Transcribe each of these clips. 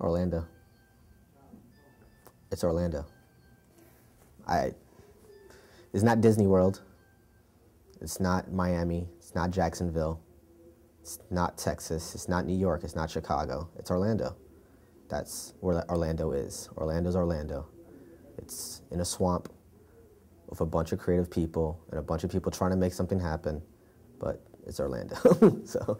Orlando. It's Orlando. It's not Disney World. It's not Miami. It's not Jacksonville. It's not Texas. It's not New York. It's not Chicago. It's Orlando. That's where Orlando is. Orlando's Orlando. It's in a swamp with a bunch of creative people and a bunch of people trying to make something happen, but it's Orlando. So.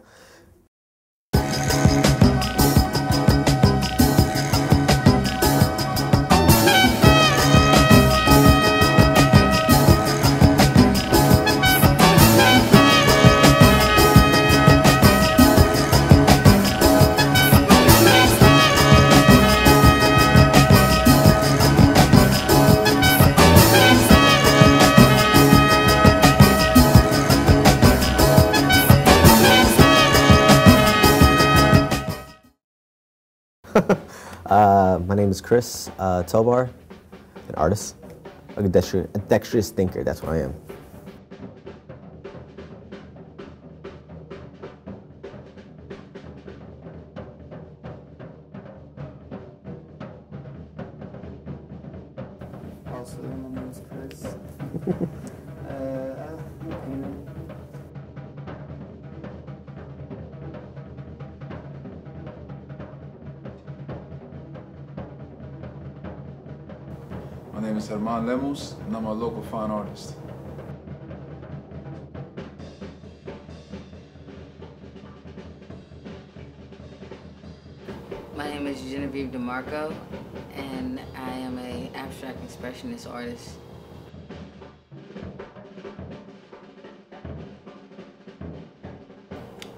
My name is Chris Tobar, an artist, a dexterous thinker, that's what I am. Also, my name is Chris. I'm a painter. My name is Herman Lemus, and I'm a local fine artist. My name is Genevieve DeMarco, and I am an abstract expressionist artist.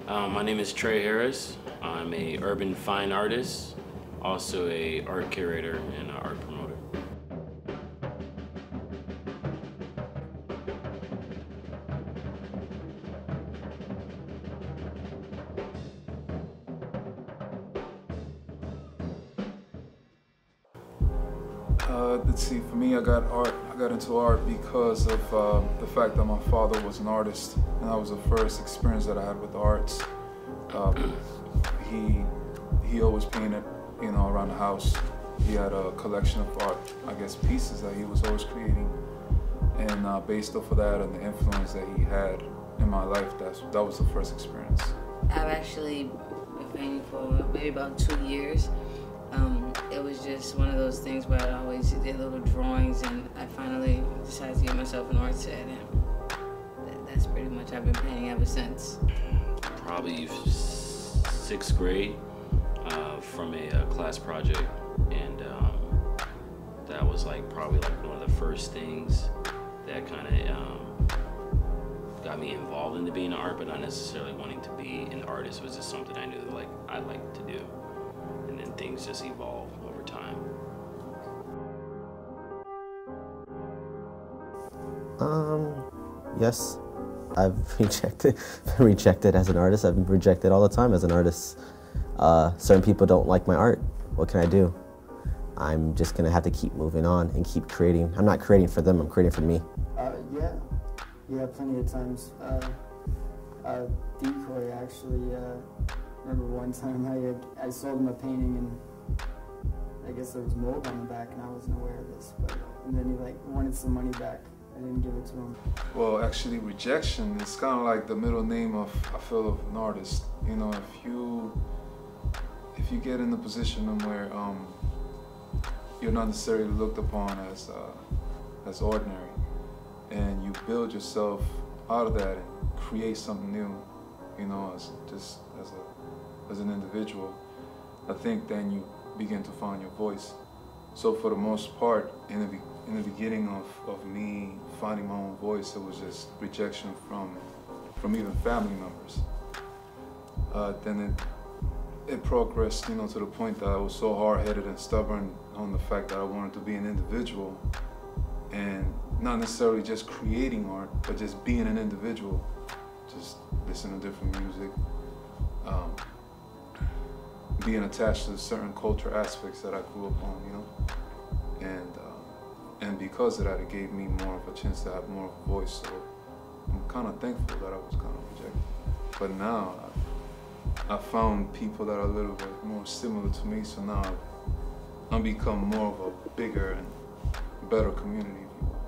My name is Trey Harris. I'm a urban fine artist, also a art curator and an art promoter. Let's see, for me, I got into art because of the fact that my father was an artist, and that was the first experience that I had with the arts. He always painted, you know, around the house. He had a collection of art, I guess, pieces that he was always creating, and based off of that and the influence that he had in my life, that was the first experience. I've actually been painting for maybe about 2 years. It was just one of those things where I always did little drawings, and I finally decided to get myself an art set, and that's pretty much I've been painting ever since. Probably 6th grade from a class project, and that was probably one of the first things that kind of got me involved into being an art, but not necessarily wanting to be an artist. It was just something I knew that I liked to do. And then things just evolve over time. Yes, I've been rejected as an artist. I've been rejected all the time as an artist. Certain people don't like my art. What can I do? I'm just gonna have to keep moving on and keep creating. I'm not creating for them, I'm creating for me. Yeah, plenty of times. Decoy actually, remember one time I sold him a painting, and I guess there was mold on the back, and I wasn't aware of this. And then he wanted some money back. I didn't give it to him. Well, actually, rejection is kind of like the middle name of, I feel, of an artist. You know, if you get in the position where you're not necessarily looked upon as ordinary, and you build yourself out of that and create something new, you know, as an individual, I think then you begin to find your voice. So for the most part, in the beginning of me finding my own voice, it was just rejection from even family members. Then it progressed, you know, to the point that I was so hard-headed and stubborn on the fact that I wanted to be an individual, and not necessarily just creating art, but just being an individual, just listening to different music, being attached to certain culture aspects that I grew up on, you know, and because of that, it gave me more of a chance to have more of a voice. So I'm kind of thankful that I was kind of rejected. But now I found people that are a little bit more similar to me, so now I've become more of a bigger and better community, if you will.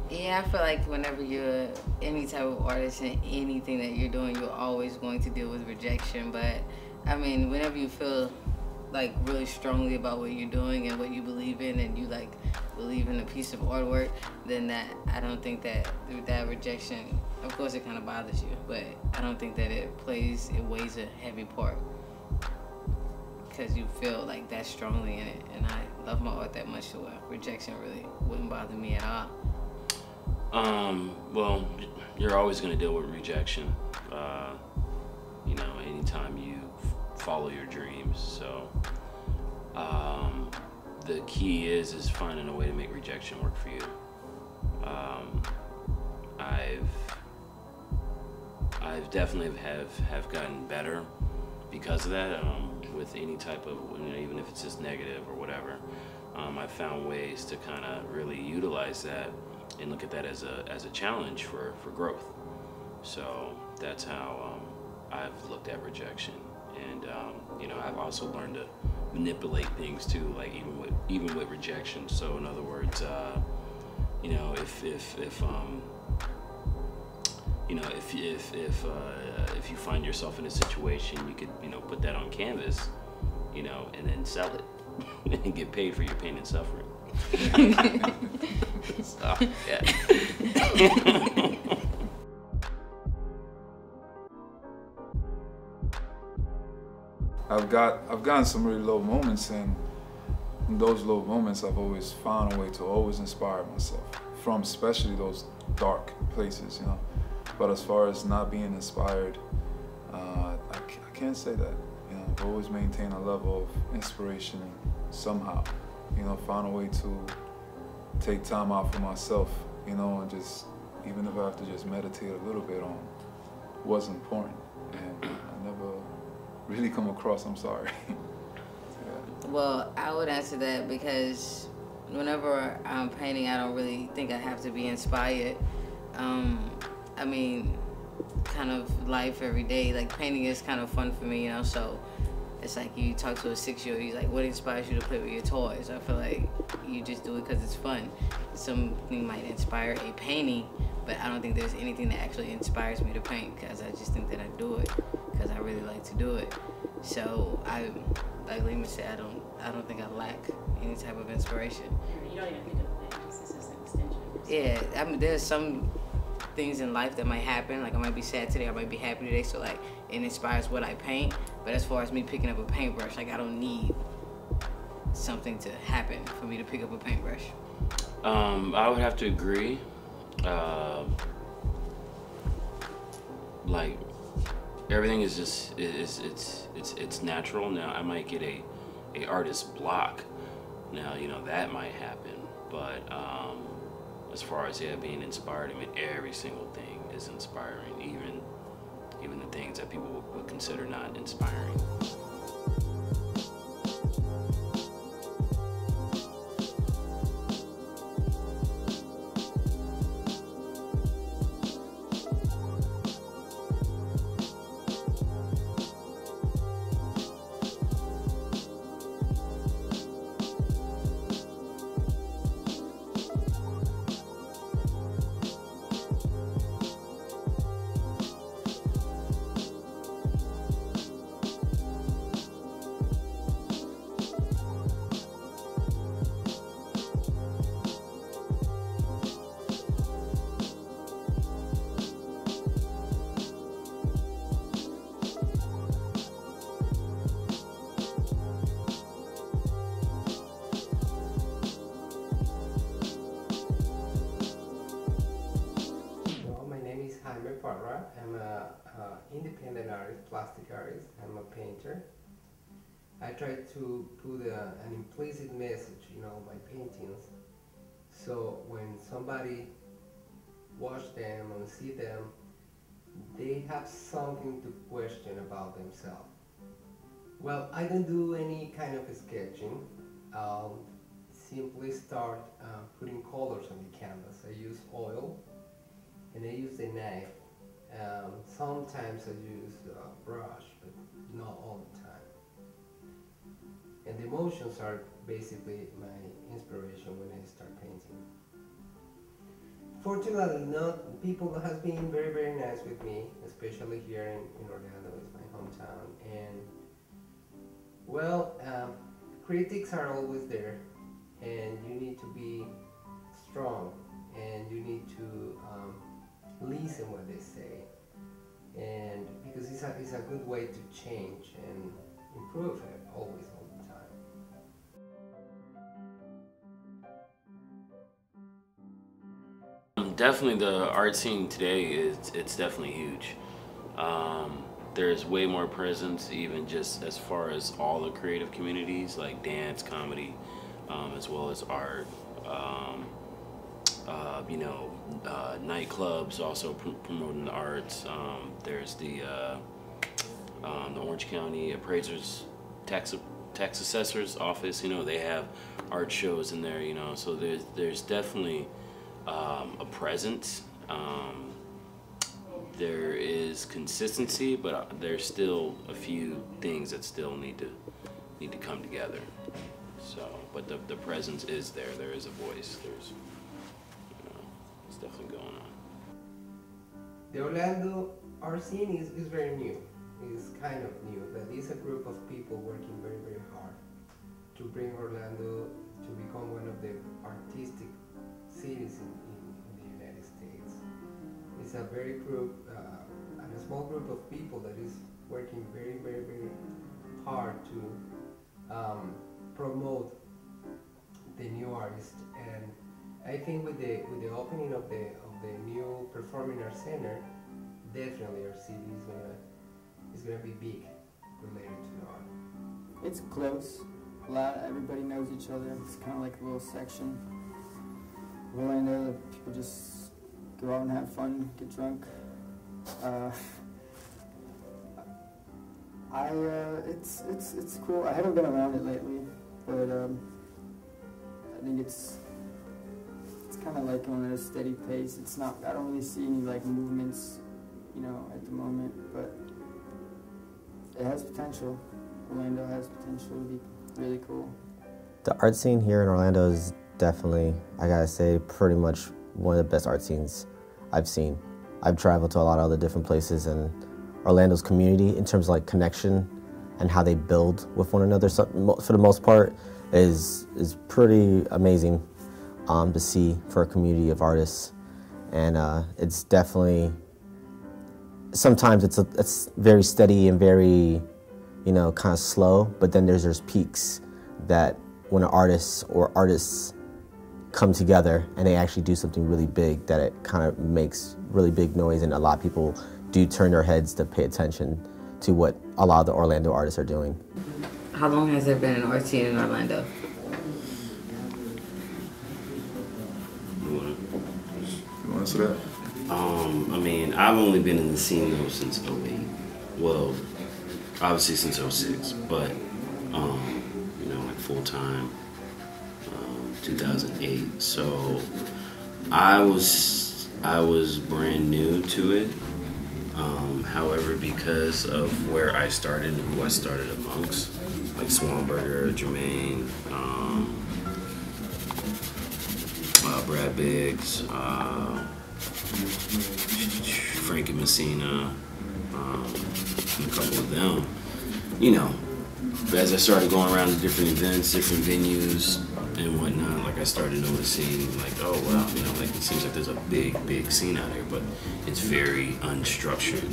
So, Yeah, I feel like whenever you're any type of artist in anything that you're doing, you're always going to deal with rejection. But I mean, whenever you feel like really strongly about what you're doing and what you believe in, and you like believe in a piece of artwork, then that I don't think that rejection, of course it kind of bothers you, but I don't think that it weighs a heavy part, because you feel like that strongly in it. And I love my art that much, so rejection really wouldn't bother me at all. Well, you're always going to deal with rejection, you know, anytime you follow your dreams. So, the key is finding a way to make rejection work for you. I've definitely have gotten better because of that, with any type of, you know, even if it's just negative or whatever. I've found ways to kind of really utilize that and look at that as a challenge for growth. So that's how I've looked at rejection. And you know, I've also learned to manipulate things too, like even with rejection. So in other words, you know, if you know, if you find yourself in a situation, you could, you know, put that on canvas, you know, and then sell it and get paid for your pain and suffering. So, yeah. I've gotten some really low moments, and in those low moments, I've always found a way to always inspire myself from especially those dark places, you know. But as far as not being inspired, I can't say that. You know, I've always maintained a level of inspiration somehow. You know, find a way to take time out for myself, you know, and just, even if I have to just meditate a little bit on what's important. And I never really come across, I'm sorry. Yeah. Well, I would answer that because whenever I'm painting, I don't really think I have to be inspired. I mean, kind of life every day, like painting is kind of fun for me, you know, so it's like you talk to a 6-year-old, he's like, what inspires you to play with your toys? I feel like you just do it because it's fun. Something might inspire a painting, but I don't think there's anything that actually inspires me to paint, because I just think that I do it because I really like to do it. So like Lima said, I don't think I lack any type of inspiration. You don't even think of it, it's just an extension of yourself. Yeah, I mean, there's some things in life that might happen, like I might be sad today, I might be happy today, so like it inspires what I paint. But as far as me picking up a paintbrush, like I don't need something to happen for me to pick up a paintbrush. I would have to agree. Like everything is just it's natural. Now I might get a artist block. Now, you know, that might happen, but as far as being inspired, I mean, every single thing is inspiring, even the things that people would consider not inspiring. I'm an independent artist, plastic artist. I'm a painter. I try to put an implicit message in all my paintings, so when somebody watch them and see them, they have something to question about themselves. Well, I don't do any kind of sketching. I'll simply start putting colors on the canvas. I use oil and I use a knife Sometimes I use brush, but not all the time. And the emotions are basically my inspiration when I start painting. Fortunately, not people have been very, very nice with me, especially here in Orlando, it's my hometown. And well, critics are always there, and you need to be strong, and you need to listen what they say, and because it's a good way to change and improve it always, all the time. Definitely, the art scene today it's definitely huge. There's way more presence, even just as far as all the creative communities like dance, comedy, as well as art. Nightclubs also promoting the arts. There's the Orange County Appraisers Tax Assessor's Office. They have art shows in there. So there's definitely a presence. There is consistency, but there's still a few things that still need to come together. So, but the presence is there. There is a voice. There's it's definitely going on. The Orlando art scene is very new. It's kind of new, but it's a group of people working very, very hard to bring Orlando to become one of the artistic cities in the United States. It's a very group, and a small group of people that is working very, very, very hard to promote the new artist. And I think with the opening of the new Performing Arts Center, definitely our city is gonna be big related to art. It's close. Everybody knows each other. It's kind of like a little section. Orlando, people just go out and have fun, get drunk. It's cool. I haven't been around it lately, but I think it's kind of like on a steady pace. It's not. I don't really see any like movements, at the moment, but it has potential. Orlando has potential to be really cool. The art scene here in Orlando is definitely, I gotta say, pretty much one of the best art scenes I've seen. I've traveled to a lot of other different places, and Orlando's community, in terms of like connection and how they build with one another, for the most part, is pretty amazing to see for a community of artists. And it's definitely, sometimes it's very steady and very, kind of slow, but then there's peaks that when artists come together and they actually do something really big, that it kind of makes really big noise, and a lot of people do turn their heads to pay attention to what a lot of the Orlando artists are doing. How long has there been an art scene in Orlando? You want to answer that? I've only been in the scene though since 08. Well, obviously since 06, but like full time, 2008. So I was brand new to it. However, because of where I started and who I started amongst, like Swanberger, Jermaine, Brad Biggs, Frankie Messina, and a couple of them, as I started going around to different events, different venues and whatnot, like I started noticing, like, oh wow, like it seems like there's a big scene out here, but it's very unstructured.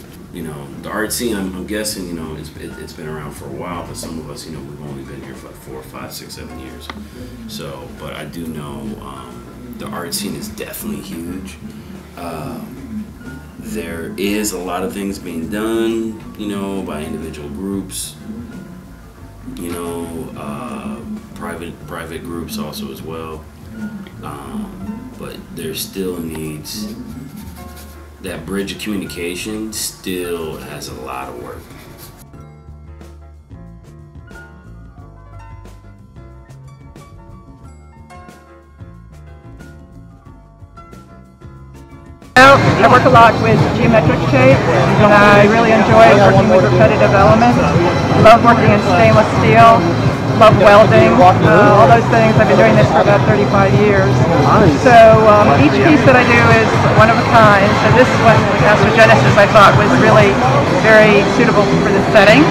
The art scene, I'm guessing, it's been around for a while, but some of us, we've only been here for like 4, 5, 6, 7 years. So, but I do know the art scene is definitely huge. There is a lot of things being done, by individual groups, private groups also as well. But there still needs, that bridge of communication still has a lot of work. I work a lot with geometric shapes, and I really enjoy working with repetitive elements. I love working in stainless steel, love welding, all those things. I've been doing this for about 35 years. So each piece that I do is one of a kind. So this one, the Castrogenesis, I thought was really very suitable for this setting.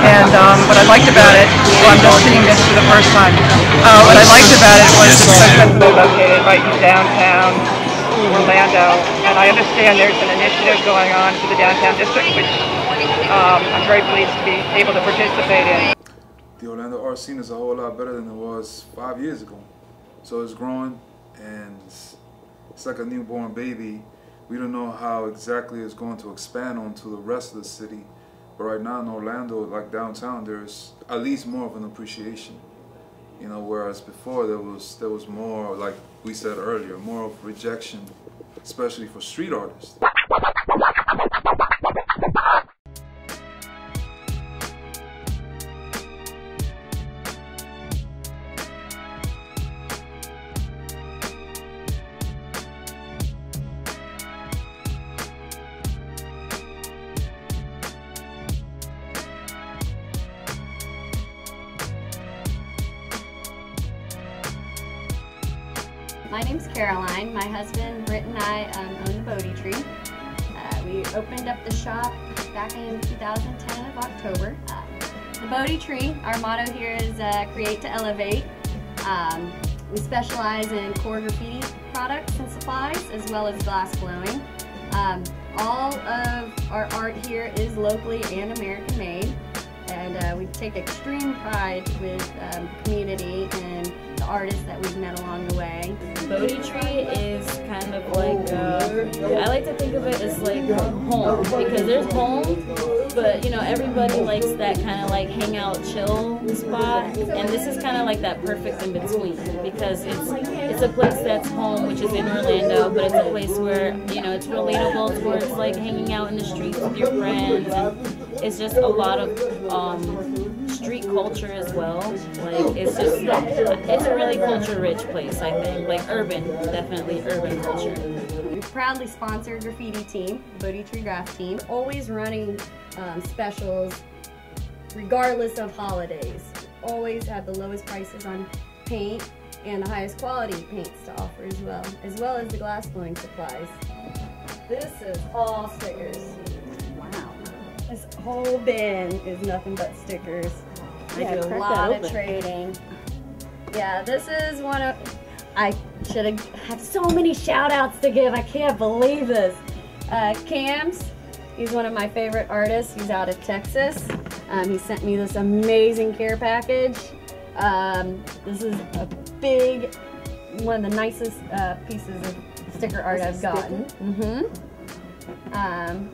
And what I liked about it, well, I'm just seeing this for the first time. What I liked about it was it's so centrally located right in downtown Orlando, and I understand there's an initiative going on for the downtown district, which I'm very pleased to be able to participate in. The Orlando art scene is a whole lot better than it was 5 years ago. So it's growing, and it's like a newborn baby. We don't know how exactly it's going to expand onto the rest of the city, but right now in Orlando, like downtown, there's at least more of an appreciation. You know, whereas before there was more, like we said earlier, more of rejection, especially for street artists. My name's Caroline. My husband, Britt, and I own the Bodhi Tree. We opened up the shop back in 2010 of October. The Bodhi Tree, our motto here is create to elevate. We specialize in core graffiti products and supplies, as well as glass blowing. All of our art here is locally and American made, and we take extreme pride with the community and the artists that we've met along the way. Bodhi Tree is kind of like, I like to think of it as like home, because there's home, but you know, everybody likes that kind of like hangout, chill spot, and this is kind of like that perfect in between, because it's a place that's home, which is in Orlando, but it's a place where, you know, it's relatable towards like hanging out in the streets with your friends, and it's just a lot of street culture as well. Like, it's a really culture-rich place, I think. Like urban, definitely urban culture. We proudly sponsor Graffiti Team, Bodhi Tree Graph Team, always running specials regardless of holidays. Always have the lowest prices on paint and the highest quality paints to offer as well as the glass blowing supplies. This is all stickers. Wow. This whole bin is nothing but stickers. I do a lot of trading. Yeah, this is one of, I should have so many shout outs to give. I can't believe this. Cams, he's one of my favorite artists. He's out of Texas. He sent me this amazing care package. This is a big, one of the nicest pieces of sticker art I've gotten.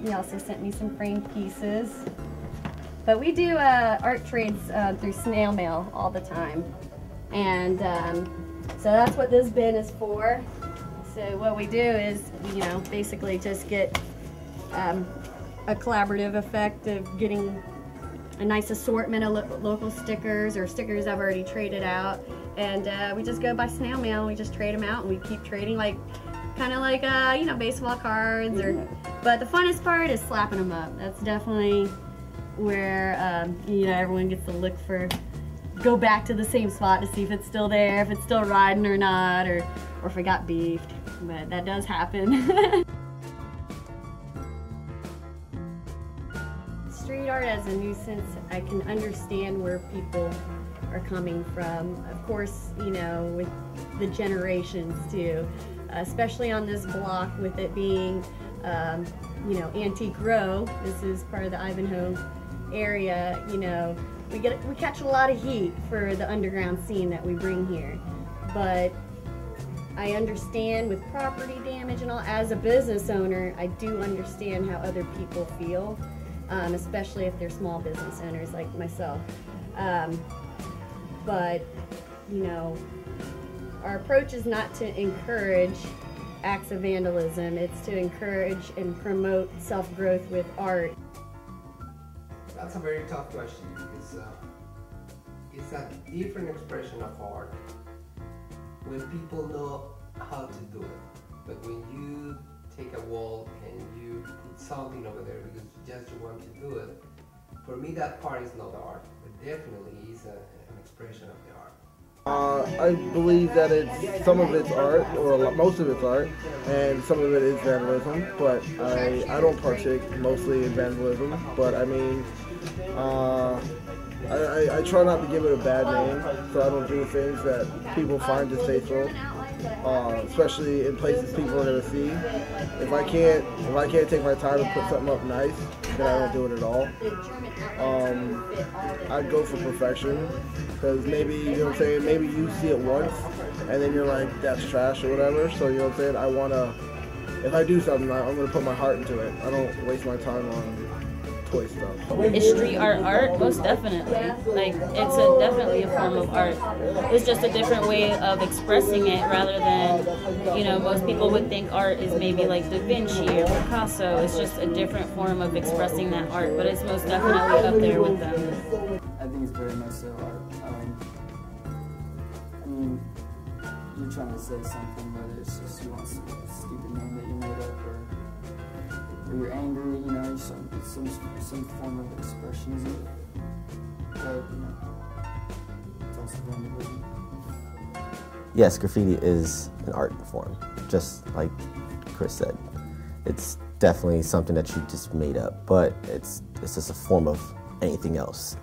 He also sent me some framed pieces. But we do art trades through snail mail all the time. And so that's what this bin is for. So what we do is, you know, basically just get a collaborative effect of getting a nice assortment of local stickers or stickers I've already traded out. And we just go by snail mail, we just trade them out, and we keep trading, like kind of like, you know, baseball cards. But the funnest part is slapping them up. That's definitely where, you know, everyone gets to look for, go back to the same spot to see if it's still there, if it's still riding or not, or if it got beefed. But that does happen. Street art as a nuisance, I can understand where people are coming from. Of course, you know, with the generations too, especially on this block with it being, you know, antique row. This is part of the Ivanhoe area. You know, we catch a lot of heat for the underground scene that we bring here, but I understand with property damage and all. As a business owner, I do understand how other people feel, especially if they're small business owners like myself. But you know, our approach is not to encourage acts of vandalism. It's to encourage and promote self-growth with art. That's a very tough question because it's a different expression of art when people know how to do it. But when you take a wall and you put something over there because you want to do it. For me, that part is not art, but definitely is an expression of the art. I believe that some of it's art, or most of it's art, and some of it is vandalism, but I don't partake mostly in vandalism, but I mean, I try not to give it a bad name, so I don't do things that people find distasteful, especially in places people are going to see. If I can't take my time to put something up nice, then I don't do it at all. I'd go for perfection, because maybe, you know what I'm saying, maybe you see it once, and then you're like, that's trash or whatever, so you know what I'm saying, if I do something, I'm going to put my heart into it. I don't waste my time on toy stuff. Is street art art? Most definitely. Like, it's definitely a form of art. It's just a different way of expressing it rather than, you know, most people would think art is maybe like Da Vinci or Picasso. It's just a different form of expressing that art, but it's most definitely up there with them. I think it's very much so art. I mean, you're trying to say something, whether it's just you want some stupid name that you made up, or you're angry, you know, some form of expressionism. But, you know, it's also vandalism. Yes, graffiti is an art form, just like Chris said. It's definitely something that you just made up, but it's just a form of anything else.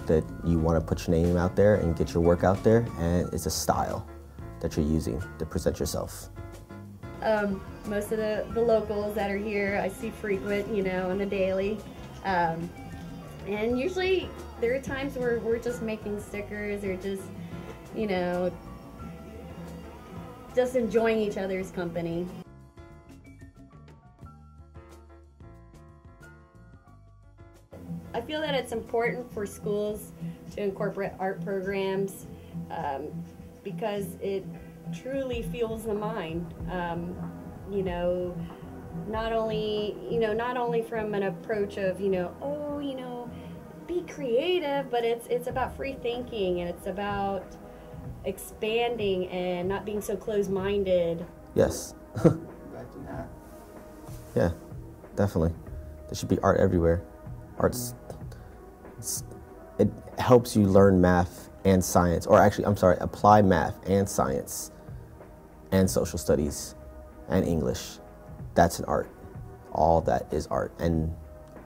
That you want to put your name out there and get your work out there, and it's a style that you're using to present yourself. Most of the locals that are here, I see frequent, you know, on the daily. And usually there are times where we're just making stickers or just, you know, just enjoying each other's company. I feel that it's important for schools to incorporate art programs because it truly fuels the mind. You know, not only from an approach of, you know, oh, you know, be creative, but it's about free thinking, and it's about expanding and not being so closed-minded. Yes. Back to that. Yeah, definitely. There should be art everywhere. It helps you learn math and science, or actually, I'm sorry, apply math and science and social studies and English. That's an art. All that is art. And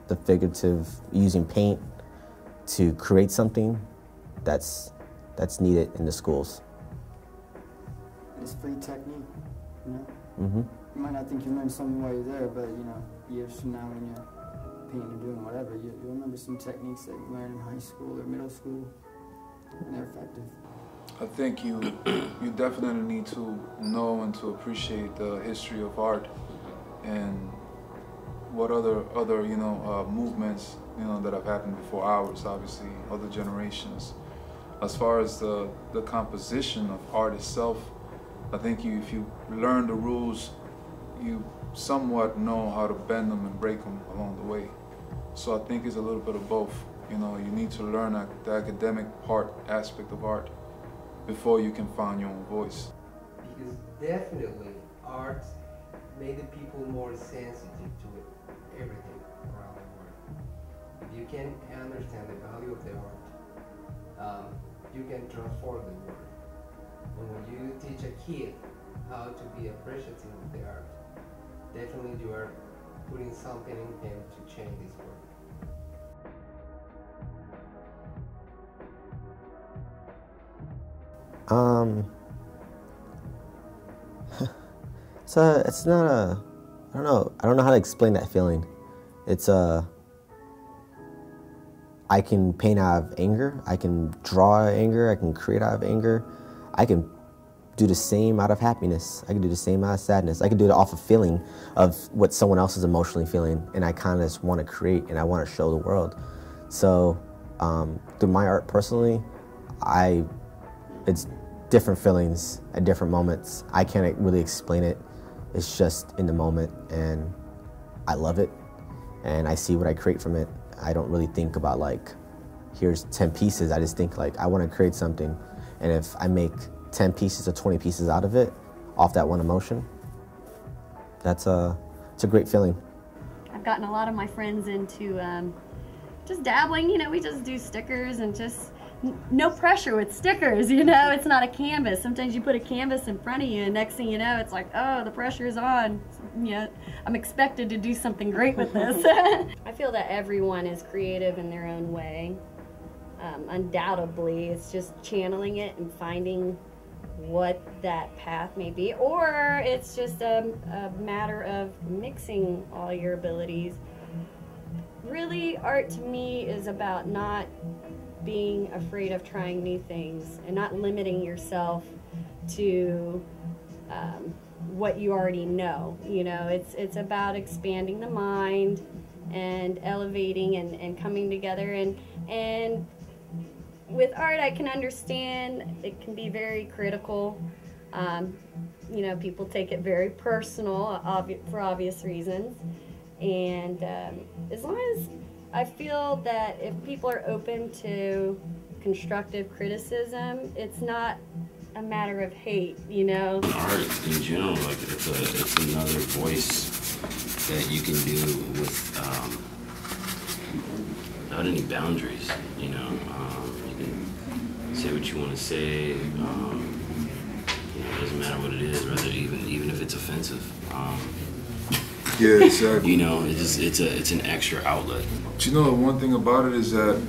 the figurative, using paint to create something, that's needed in the schools. It's free technique, you know? Mm-hmm. You might not think you learned something while you're there, but, you know, years from now when you're painting or doing whatever, you'll remember some techniques that you learned in high school or middle school, and they're effective. I think you definitely need to know and to appreciate the history of art and what other you know, movements, you know, that have happened before ours, obviously, other generations. As far as the composition of art itself, I think if you learn the rules, you somewhat know how to bend them and break them along the way. So I think it's a little bit of both. You know, you need to learn the academic aspect of art before you can find your own voice. Because definitely art made the people more sensitive to everything around the world. If you can understand the value of the art, you can transform the world. When you teach a kid how to be appreciative of the art, definitely you are putting something in him to change this world. It's not a, I don't know how to explain that feeling. It's I can paint out of anger, I can draw anger, I can create out of anger, I can do the same out of happiness, I can do the same out of sadness, I can do it off of feeling of what someone else is emotionally feeling, and I kind of just want to create and I want to show the world. So through my art personally, it's different feelings at different moments. I can't really explain it. It's just in the moment, and I love it, and I see what I create from it. I don't really think about like, here's 10 pieces. I just think like, I want to create something, and if I make 10 pieces or 20 pieces out of it, off that one emotion, it's a great feeling. I've gotten a lot of my friends into just dabbling. You know, we just do stickers and just no pressure with stickers. You know, it's not a canvas. Sometimes you put a canvas in front of you, and next thing you know, it's like, oh, the pressure's on. You know, I'm expected to do something great with this. I feel that everyone is creative in their own way. Undoubtedly, it's just channeling it and finding what that path may be, or it's just a matter of mixing all your abilities. Really, art to me is about not being afraid of trying new things and not limiting yourself to what you already know. You know, it's about expanding the mind and elevating and coming together, and with art, I can understand it can be very critical. You know, people take it very personal for obvious reasons. And as long as I feel that if people are open to constructive criticism, it's not a matter of hate, you know? Art in general, like it's another voice that you can do with not any boundaries, you know? Say what you want to say. You know, it doesn't matter what it is, rather even if it's offensive. Yeah, exactly. You know, it's an extra outlet. But you know, one thing about it is that,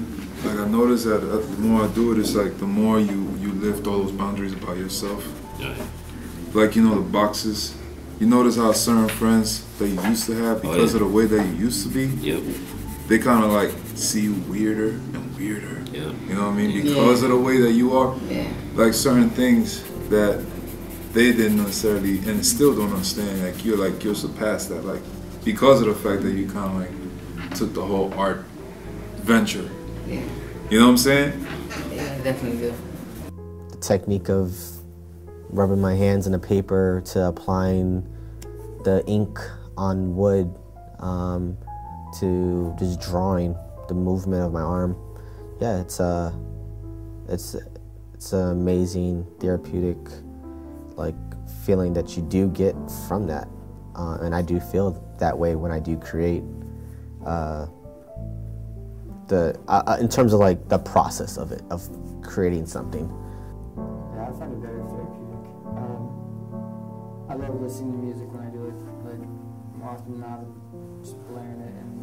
like, I noticed that the more I do it, it's like the more you lift all those boundaries about yourself. Yeah. Like, you know, the boxes. You notice how certain friends that you used to have, because of the way that you used to be, they kind of like see you weirder and weirder. Yeah. You know what I mean? Because of the way that you are. Yeah. Like certain things that they didn't necessarily and still don't understand. Like you're surpassed that. Like because of the fact that you kind of like took the whole art venture. Yeah. You know what I'm saying? Yeah, I definitely do. The technique of rubbing my hands in the paper to applying the ink on wood to just drawing the movement of my arm. Yeah, it's an amazing therapeutic like feeling that you do get from that, and I do feel that way when I do create. In terms of like the process of it, of creating something. Yeah, I find it very therapeutic. I love listening to music when I do it. Like more often than not, I'm just blaring it, and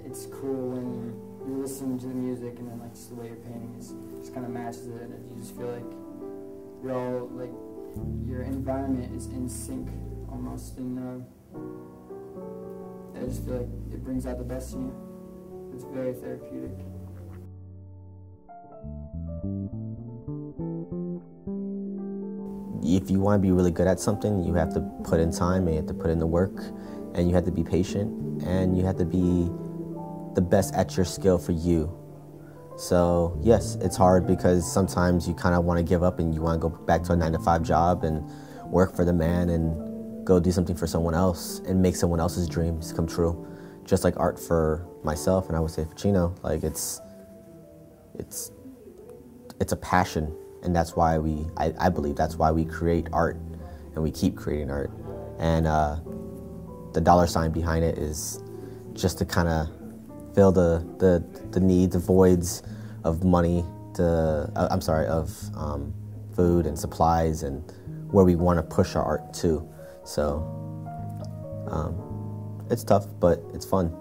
it's cool when you're listening to the music and then like just the way you're painting just kind of matches it, and you just feel like you're all like your environment is in sync almost, and I just feel like it brings out the best in you. It's very therapeutic. If you want to be really good at something, you have to put in time, and you have to put in the work, and you have to be patient, and you have to be the best at your skill for you. So yes, it's hard because sometimes you kind of want to give up and you want to go back to a 9-to-5 job and work for the man and go do something for someone else and make someone else's dreams come true. Just like art for myself, and I would say for Chino, like it's a passion, and that's why I believe that's why we create art and we keep creating art. And the dollar sign behind it is just to kind of fill the needs, the voids of money, of food and supplies, and where we want to push our art to. So it's tough, but it's fun.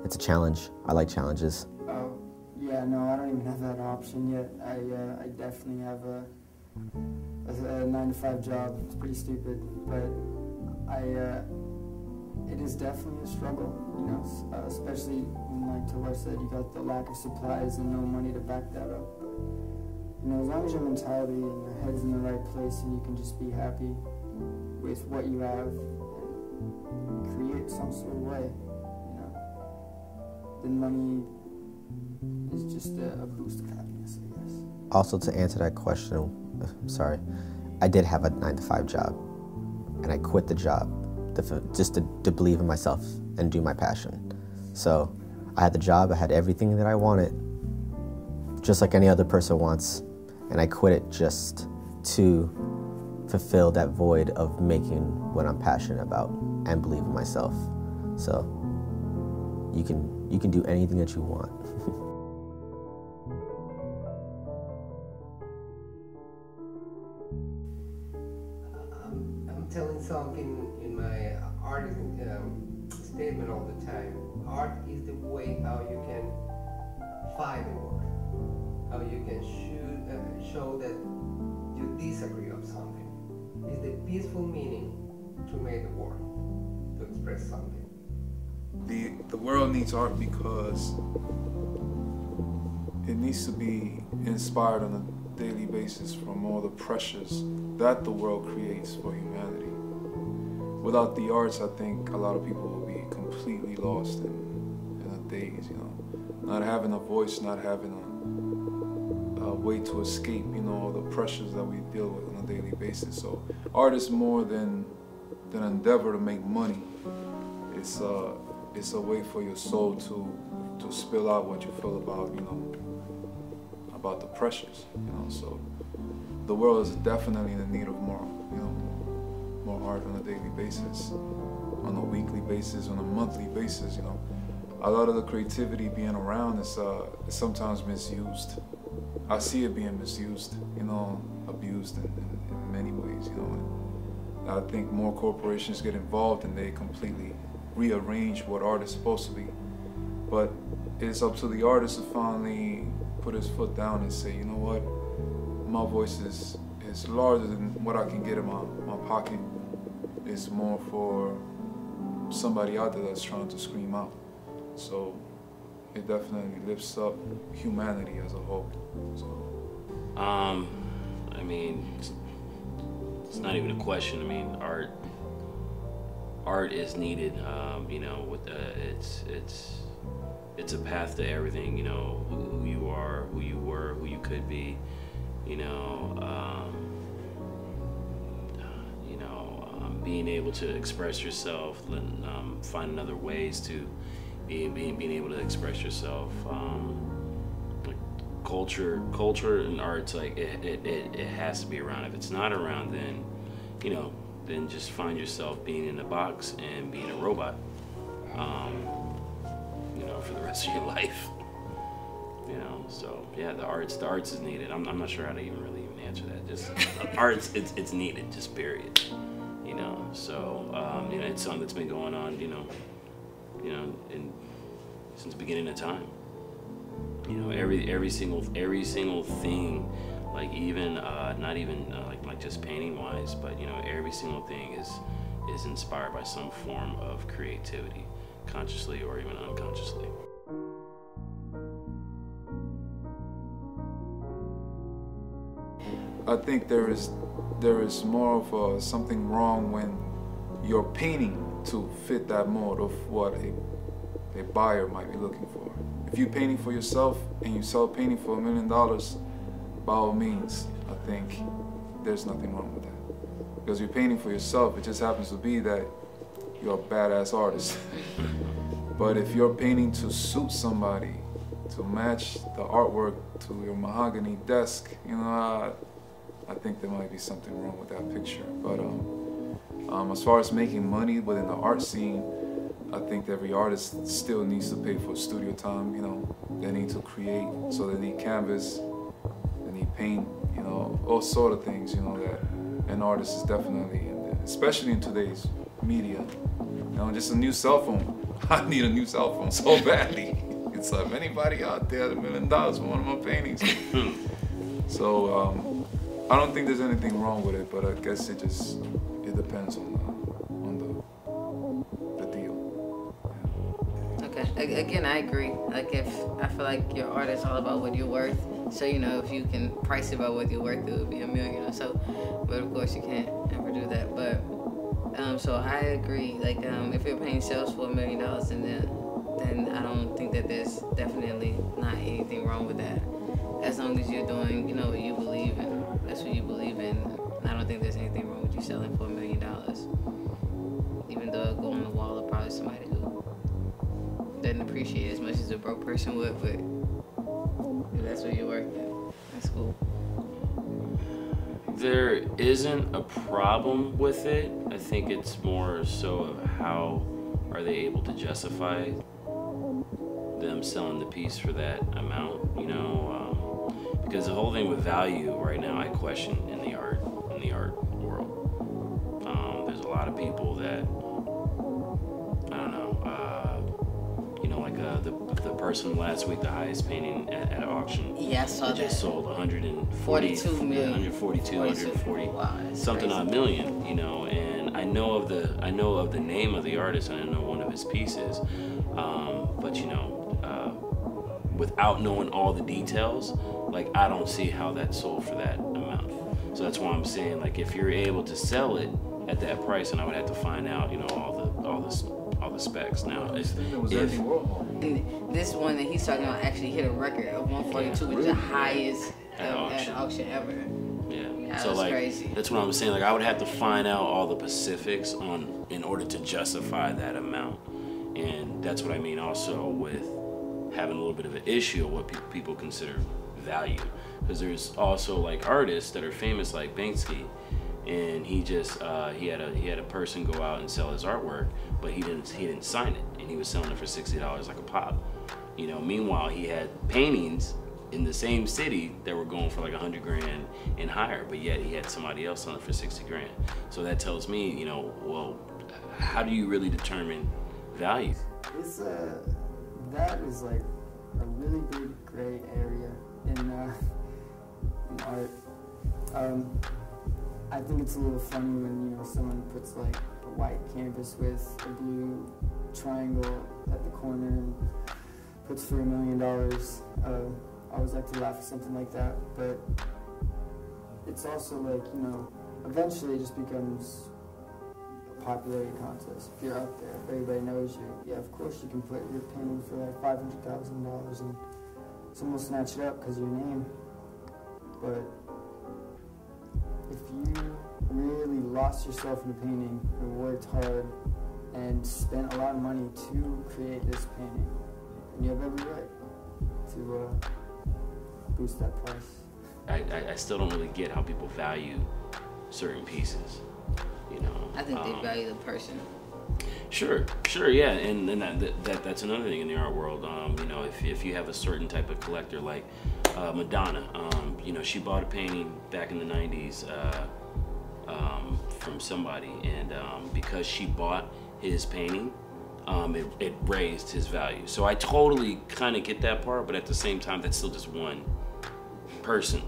It's a challenge. I like challenges. Oh, yeah, no, I don't even have that option yet. I definitely have a 9-to-5 job. It's pretty stupid, but it is definitely a struggle, you know, especially when, like Tovar said, you got the lack of supplies and no money to back that up. But, you know, as long as your mentality and your head's in the right place and you can just be happy with what you have and create some sort of way, you know, then money is just a boost of happiness, I guess. Also, to answer that question, I did have a 9-to-5 job, and I quit the job just to believe in myself and do my passion. So I had the job, I had everything that I wanted, just like any other person wants, and I quit it just to fulfill that void of making what I'm passionate about and believe in myself. So you can do anything that you want. I'm telling something in my art statement all the time. Art is the way how you can fight the war, how you can show that you disagree of something. It's the peaceful meaning to make the war, to express something. The world needs art because it needs to be inspired on a daily basis from all the pressures that the world creates for humanity. Without the arts, I think a lot of people will be completely lost in a daze, you know. Not having a voice, not having a way to escape, you know, all the pressures that we deal with on a daily basis. So art is more than an endeavor to make money. It's a way for your soul to spill out what you feel about, you know, about the pressures, you know. So the world is definitely in need of more, you know, more art on a daily basis, on a weekly basis, on a monthly basis, you know. A lot of the creativity being around is sometimes misused. I see it being misused, you know, abused in many ways, you know. And I think more corporations get involved and they completely rearrange what art is supposed to be. But it's up to the artist to finally put his foot down and say, you know what, my voice is larger than what I can get in my pocket. It's more for somebody out there that's trying to scream out. So it definitely lifts up humanity as a whole. So I mean, it's not even a question. I mean, art is needed. You know, with it's a path to everything. You know, who you are, who you were, who you could be. You know, being able to express yourself, finding other ways to being able to express yourself. Like culture and art's like it has to be around. If it's not around, then you know, then just find yourself being in a box and being a robot. You know, for the rest of your life. You know, so yeah, the arts is needed. I'm not sure how to even answer that. Just arts, it's needed. Just period. You know, so you know, it's something that's been going on. You know, since the beginning of time. You know, every single thing, like even not even like just painting wise, but you know, every single thing is inspired by some form of creativity, consciously or even unconsciously. I think there is more of something wrong when you're painting to fit that mold of what a buyer might be looking for. If you're painting for yourself and you sell painting for $1 million, by all means, I think there's nothing wrong with that. Because you're painting for yourself, it just happens to be that you're a badass artist. But if you're painting to suit somebody, to match the artwork to your mahogany desk, you know, I think there might be something wrong with that picture. But as far as making money within the art scene, I think every artist still needs to pay for studio time. You know, they need to create, so they need canvas, they need paint, you know, all sort of things. You know, that an artist is definitely, especially in today's media. You know, just a new cell phone. I need a new cell phone so badly. It's like anybody out there, $1 million for one of my paintings. So I don't think there's anything wrong with it, but I guess it depends on the deal. Okay, again, I agree. Like if I feel like your art is all about what you're worth, so you know, if you can price it about what you're worth, it would be $1 million or so. But of course, you can't ever do that. But so I agree. Like if your painting sells for $1 million, then I don't think that there's definitely not anything wrong with that. As long as you're doing, you know, what you believe in. That's what you believe in. I don't think there's anything wrong with you selling for $1 million. Even though it'll go on the wall of probably somebody who doesn't appreciate it as much as a broke person would, but if that's what you're worth, then that's cool. There isn't a problem with it. I think it's more so of how are they able to justify them selling the piece for that amount, you know? Because the whole thing with value right now, I question in the art world. There's a lot of people that, I don't know, you know, like the person last week, the highest painting at auction. Yeah, I saw that. Just sold 142 million. 140, wow, something crazy. odd million, you know. And I know of the name of the artist, and I know one of his pieces. But you know, without knowing all the details, like I don't see how that sold for that amount. So that's why I'm saying, like, if you're able to sell it at that price, and I would have to find out, you know, all the specs. Now, if and this one that he's talking about actually hit a record of 142, which is the highest at auction ever. Yeah. That So was like, crazy. that's what I'm saying. Like, I would have to find out all the specifics in order to justify that amount. And that's what I mean also with having a little bit of an issue of what people consider value. Because there's also like artists that are famous like Banksy, and he just he had a person go out and sell his artwork, but he didn't sign it, and he was selling it for $60 like a pop. You know, meanwhile he had paintings in the same city that were going for like 100 grand and higher, but yet he had somebody else selling it for 60 grand. So that tells me, you know, well, how do you really determine value? It's that is like a really big gray area in art. I think it's a little funny when, you know, someone puts like a white canvas with a blue triangle at the corner and puts for $1 million. I always like to laugh at something like that, but it's also like, you know, eventually it just becomes a popularity contest. If you're up there, if everybody knows you, yeah, of course you can put your painting for like $500,000 and someone will snatch it up because of your name. But if you really lost yourself in the painting and worked hard and spent a lot of money to create this painting, and you have every right to boost that price. I still don't really get how people value certain pieces, you know. I think they value the person. Sure, yeah, and that's another thing in the art world. You know, if you have a certain type of collector like Madonna, you know, she bought a painting back in the 90s from somebody, and because she bought his painting, it raised his value. So I totally kind of get that part, but at the same time, that's still just one person.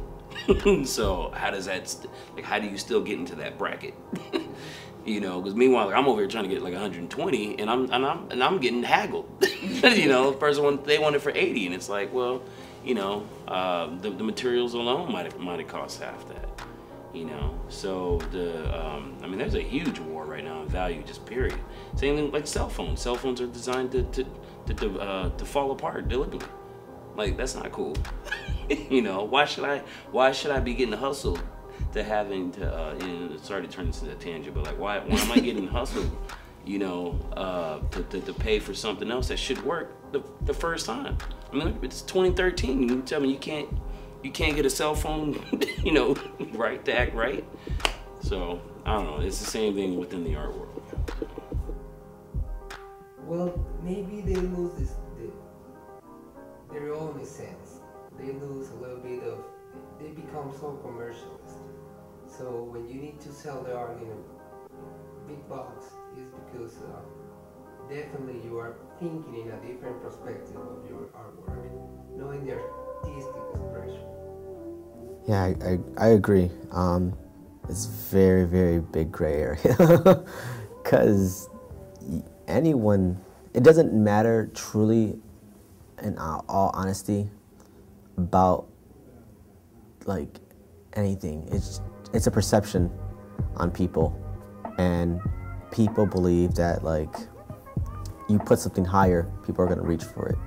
So how does that, like, how do you still get into that bracket? You know, because meanwhile, like, I'm over here trying to get like 120, and I'm getting haggled. You know, the person they want it for 80, and it's like, well, you know, the materials alone might have cost half that. You know, so I mean, there's a huge war right now in value, just period. Same thing like cell phones. Cell phones are designed to fall apart deliberately. Like, that's not cool. You know, why should I be getting hustled to having to you know, sorry to turn this into a tangent, but like, why am I getting hustled, you know, to pay for something else that should work the first time? I mean, it's 2013. You tell me you can't get a cell phone, you know, right to act right. So I don't know. It's the same thing within the art world. Well, maybe they lose their own essence. They lose a little bit of. They become so commercialist. So when you need to sell the art in a big box, is because definitely you are thinking in a different perspective of your artwork, knowing the artistic expression. Yeah, I agree. It's very, very big gray area. Because anyone, it doesn't matter truly, in all honesty, about like anything. It's a perception on people, and people believe that like you put something higher, people are gonna reach for it.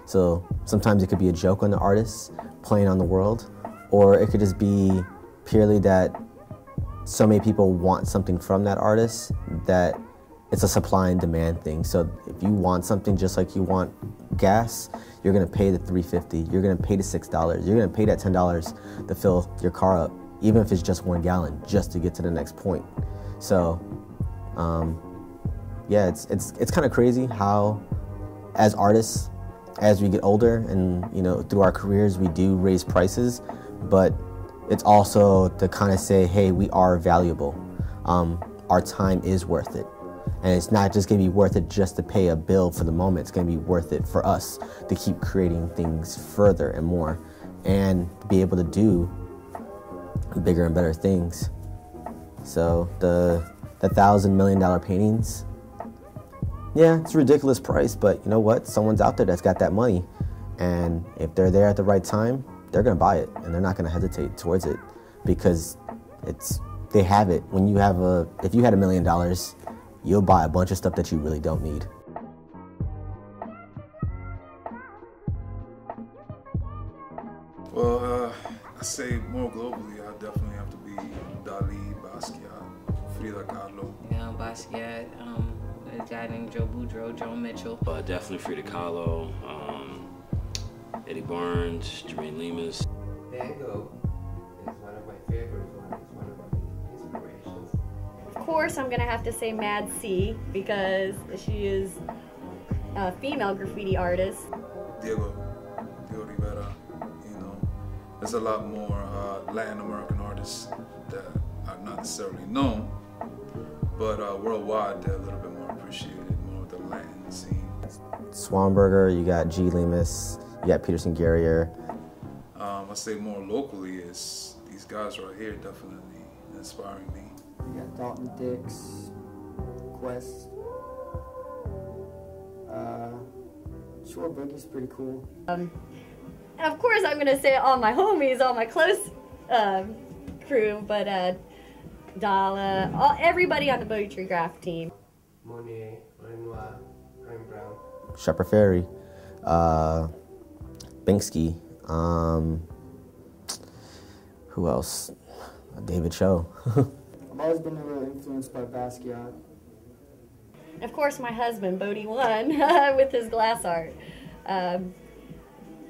So sometimes it could be a joke on the artist playing on the world, or it could just be purely that so many people want something from that artist that it's a supply and demand thing. So if you want something just like you want gas, you're gonna pay the $3.50, you're gonna pay the $6, you're gonna pay that $10 to fill your car up even if it's just 1 gallon, just to get to the next point. So, yeah, it's kind of crazy how, as artists, as we get older and, you know, through our careers, we do raise prices, but it's also to kind of say, hey, we are valuable. Our time is worth it. And it's not just gonna be worth it just to pay a bill for the moment. It's gonna be worth it for us to keep creating things further and more and be able to do bigger and better things. So the $1,000 million paintings, yeah, it's a ridiculous price, but you know what? Someone's out there that's got that money. And if they're there at the right time, they're gonna buy it and they're not gonna hesitate towards it because they have it. When you have if you had $1 million, you'll buy a bunch of stuff that you really don't need. Well, I say more globally, I definitely have to be Dali, Basquiat, Frida Kahlo. Yeah, Basquiat, a guy named Joe Boudreaux, Joe Mitchell. Definitely Frida Kahlo, Eddie Barnes, Jermaine Lemus. Van Gogh is one of my favorite ones. It's one of my inspirations. Of course, I'm gonna have to say Mad C because she is a female graffiti artist. Diego Rivera. You know, there's a lot more Latin American artists that are not necessarily known, but worldwide they're a little bit more appreciated, more of the Latin scene. Swanberger, you got G. Lemus, you got Peterson Guerrier. I say more locally is these guys right here definitely inspiring me. You got Dalton Dix, Quest. Short Boogie's pretty cool. And of course I'm gonna say all my homies, all my close crew, but Dala, everybody on the Bodhi Tree Graph team. Monet, Renoir, Rembrandt. Shepard Fairey, Banksy, who else? David Cho. I've always been really influenced by Basquiat. Of course, my husband, Bodhi One, with his glass art.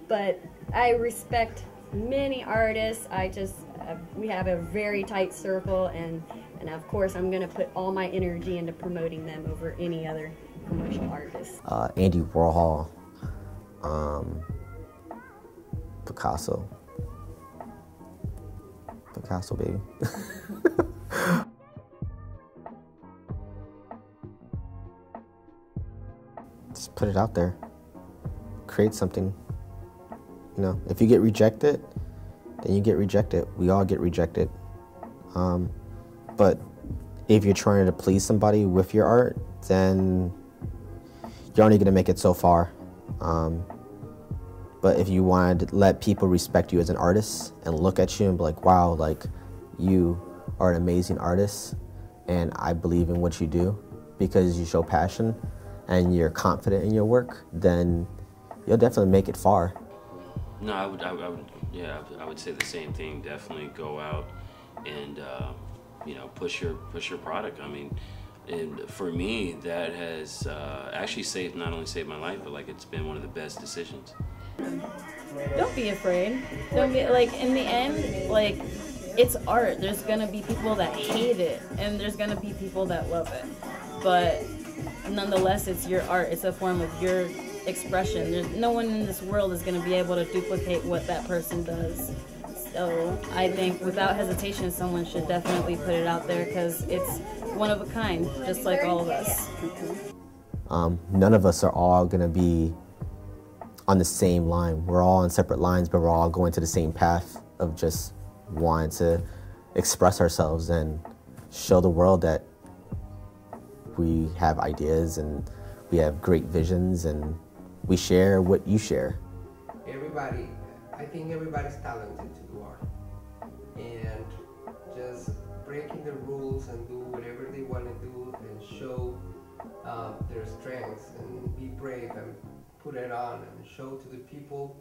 But I respect many artists. We have a very tight circle, and of course, I'm going to put all my energy into promoting them over any other commercial artist. Andy Warhol, Picasso, baby. Just put it out there. Create something. You know, if you get rejected, then you get rejected. We all get rejected. But if you're trying to please somebody with your art, then you're only gonna make it so far. But if you want to let people respect you as an artist and look at you and be like, wow, like you are an amazing artist and I believe in what you do because you show passion and you're confident in your work, then you'll definitely make it far. No, I would say the same thing. Definitely go out and you know, push your product. I mean, and for me, that has actually not only saved my life, but like it's been one of the best decisions. Don't be afraid. Don't be like, in the end, like, it's art. There's gonna be people that hate it, and there's gonna be people that love it. But nonetheless, it's your art. It's a form of your expression. There's no one in this world is gonna be able to duplicate what that person does. So I think without hesitation, someone should definitely put it out there because it's one of a kind, just like all of us. None of us are all gonna be on the same line. We're all on separate lines, but we're all going to the same path of just wanting to express ourselves and show the world that we have ideas and we have great visions and we share what you share. I think everybody's talented to do art. And just breaking the rules and do whatever they want to do and show their strengths and be brave and put it on and show to the people,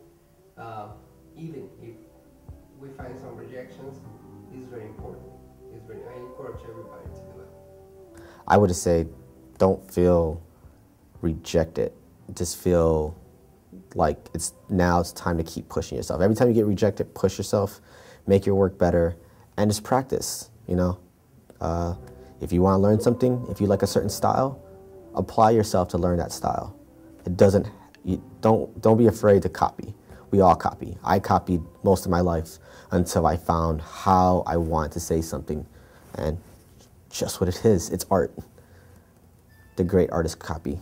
even if we find some rejections, is very important. I encourage everybody to do it. I would say, don't feel rejected. Just feel like it's time to keep pushing yourself. Every time you get rejected, push yourself, make your work better, and just practice, you know. If you want to learn something, if you like a certain style, apply yourself to learn that style. It doesn't, don't be afraid to copy. We all copy. I copied most of my life until I found how I want to say something, and just what it is, it's art. The great artists copy.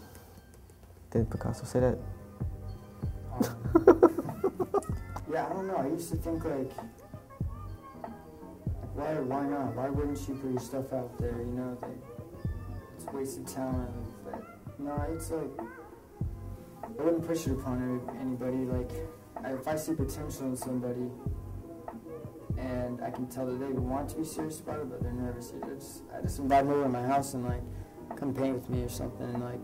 Didn't Picasso say that? Yeah, I don't know. I used to think like, why not? Why wouldn't you put your stuff out there? You know, like, it's wasted talent. But no, it's like, I wouldn't push it upon anybody. Like, if I see potential in somebody, and I can tell that they want to be serious about it, but they're nervous, I just invite them over to my house and like, come paint with me or something, and like,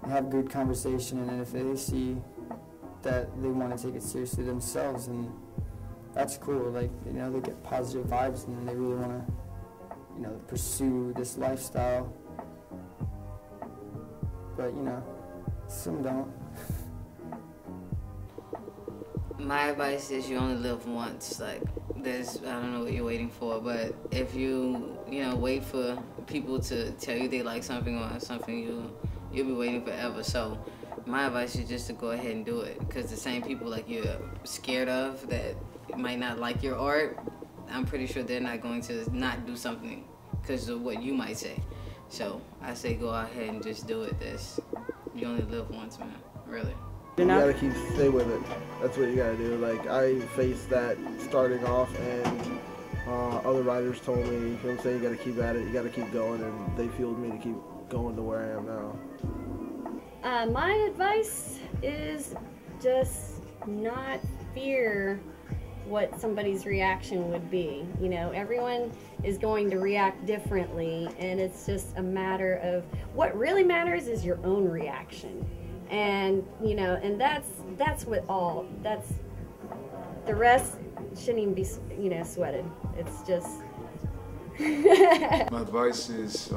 have a good conversation. And then if they see that they want to take it seriously themselves, and that's cool. Like, you know, they get positive vibes, and then they really want to, you know, pursue this lifestyle. But, you know, some don't. My advice is you only live once. Like, I don't know what you're waiting for, but if you know, wait for people to tell you they like something or something, you'll be waiting forever. So my advice is just to go ahead and do it, because the same people like you're scared of that might not like your art, I'm pretty sure they're not going to not do something because of what you might say. So I say go ahead and just do it. You only live once, man, really. You gotta stay with it. That's what you gotta do. Like, I faced that starting off, and other writers told me, you know what I'm saying, you gotta keep at it, you gotta keep going, and they fueled me to keep going to where I am now. My advice is just not fear what somebody's reaction would be. You know, everyone is going to react differently, and it's just a matter of what really matters is your own reaction. And, you know, and that's what that's the rest shouldn't even be, you know, sweated. It's just My advice is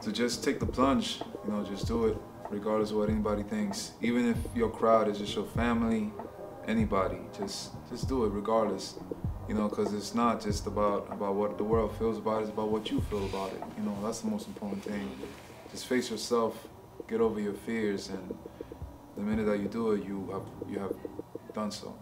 to just take the plunge, you know, just do it regardless of what anybody thinks. Even if your crowd is just your family, anybody, just do it regardless, you know, because it's not just about what the world feels about it, it's about what you feel about it. You know, that's the most important thing. Just face yourself, get over your fears, and the minute that you do it, you have done so.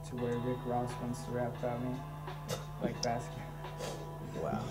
To where Rick Ross wants to rap about me, like basketball. Wow.